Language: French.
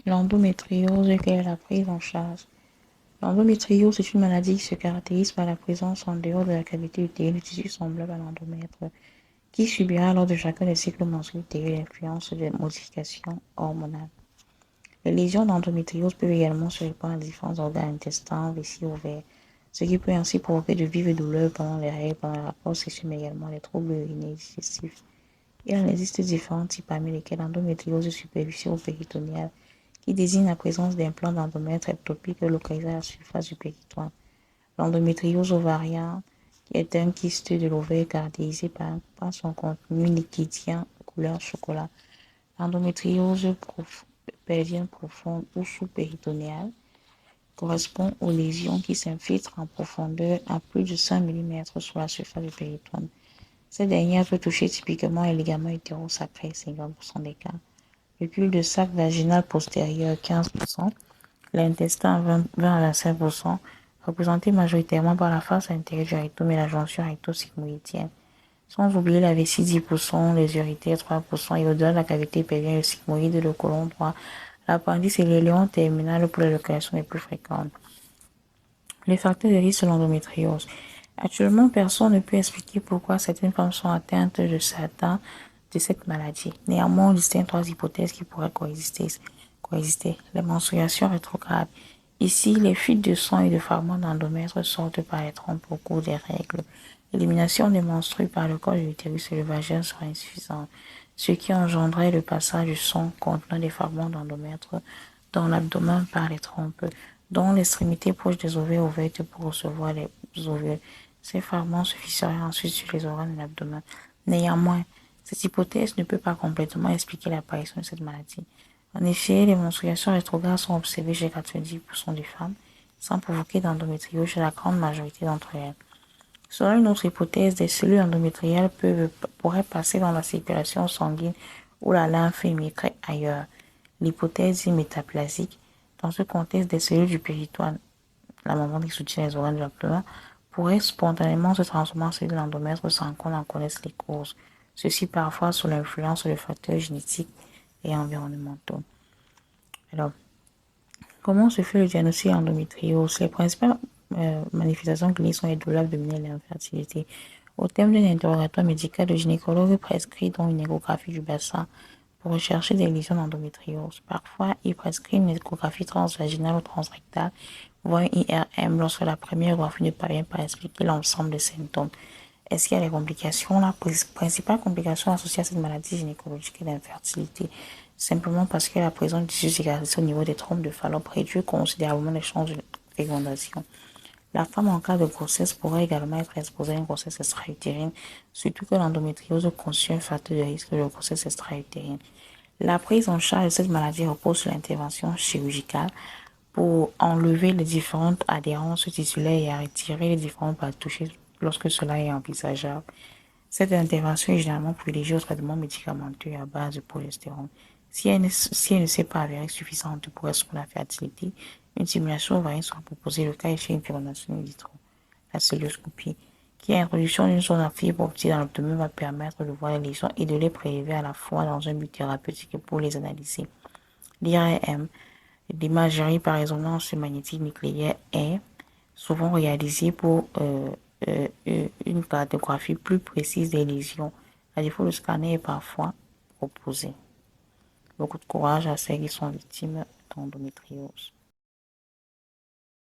L'endométriose, quelle est la prise en charge? L'endométriose est une maladie qui se caractérise par la présence en dehors de la cavité utérine de tissu semblable à l'endomètre, qui subira lors de chacun des cycles menstruels utérins l'influence des modifications hormonales. Les lésions d'endométriose peuvent également se répandre à différents organes intestins, vessie, ovaires, ce qui peut ainsi provoquer de vives douleurs pendant les règles, pendant les rapports sexuels, mais également des troubles urinaires digestifs. Il en existe différents types parmi lesquels l'endométriose superficielle ou péritonéale, qui désigne la présence d'implants d'endomètre ectopiques localisés à la surface du péritoine. L'endométriose ovarienne, qui est un kyste de l'ovaire caractérisé par son contenu liquidien couleur chocolat. L'endométriose pelvienne profonde ou sous-péritonéale correspond aux lésions qui s'infiltrent en profondeur à plus de 5 mm sur la surface du péritoine. Cette dernière peut toucher typiquement les ligaments hétérosacrés, 50% des cas, le cul-de-sac vaginal postérieur, 15%, l'intestin, 20 à 25%, représenté majoritairement par la face intérieure du rectum et la jonction recto-sigmoïdienne. Sans oublier la vessie, 10%, les urétères, 3%, et au-delà de la cavité pelvienne, le sigmoïde, le côlon droit, l'appendice et les léons terminales pour les localisations les plus fréquentes. Les facteurs de risque de l'endométriose. Actuellement, personne ne peut expliquer pourquoi certaines femmes sont atteintes de cette maladie. Néanmoins, on distingue trois hypothèses qui pourraient coexister. Les menstruations rétrogrades. Ici, les fuites de sang et de fragments d'endomètre sortent par les trompes au cours des règles. L'élimination des menstrues par le col de l'utérus et le vagin sera insuffisante, ce qui engendrait le passage du sang contenant des fragments d'endomètre dans l'abdomen par les trompes, dont l'extrémité proche des ovaires ouverte pour recevoir les ovules. Ces fragments se fisseraient ensuite sur les organes de l'abdomen. Néanmoins, cette hypothèse ne peut pas complètement expliquer l'apparition de cette maladie. En effet, les menstruations rétrogrades sont observées chez 90% des femmes, sans provoquer d'endométriose chez la grande majorité d'entre elles. Selon une autre hypothèse, des cellules endométriales pourraient passer dans la circulation sanguine ou la lymphe émigrer ailleurs. L'hypothèse métaplasique. Dans ce contexte, des cellules du péritoine, la membrane qui soutient les organes de l'abdomen, pourraient spontanément se transformer en cellules de l'endomètre sans qu'on en connaisse les causes. Ceci parfois sous l'influence de facteurs génétiques et environnementaux. Alors, comment se fait le diagnostic d'endométriose? Les principales manifestations cliniques sont les douleurs abdominales et l'infertilité. Au terme d'un interrogatoire médical, le gynécologue prescrit donc une échographie du bassin pour rechercher des lésions d'endométriose. Parfois, il prescrit une échographie transvaginale ou transrectale, voire une IRM lorsque la première échographie ne parvient pas à expliquer l'ensemble des symptômes. Est-ce qu'il y a des complications? La principale complication associée à cette maladie gynécologique est l'infertilité, simplement parce que la présence de tissus cicatriciels au niveau des trompes de Fallope réduit considérablement les chances de fécondation. La femme en cas de grossesse pourrait également être exposée à une grossesse extra-utérine, surtout que l'endométriose constitue un facteur de risque de grossesse extra-utérine. La prise en charge de cette maladie repose sur l'intervention chirurgicale pour enlever les différentes adhérences tissulaires et à retirer les différentes cartouches lorsque cela est envisageable. Cette intervention est généralement privilégiée au traitement médicamenteux à base de progestérone. Si elle ne s'est pas avérée suffisante pour assurer la fertilité, une stimulation ovarienne sera proposée le cas échéant une fécondation in vitro. La célioscopie, qui est l'introduction d'une zone à fibre optique dans l'abdomen, va permettre de voir les lésions et de les prélever à la fois dans un but thérapeutique pour les analyser. L'IRM, l'imagerie par résonance magnétique nucléaire, est souvent réalisée pour une cartographie plus précise des lésions. À défaut, le scanner est parfois proposé. Beaucoup de courage à celles qui sont victimes d'endométriose.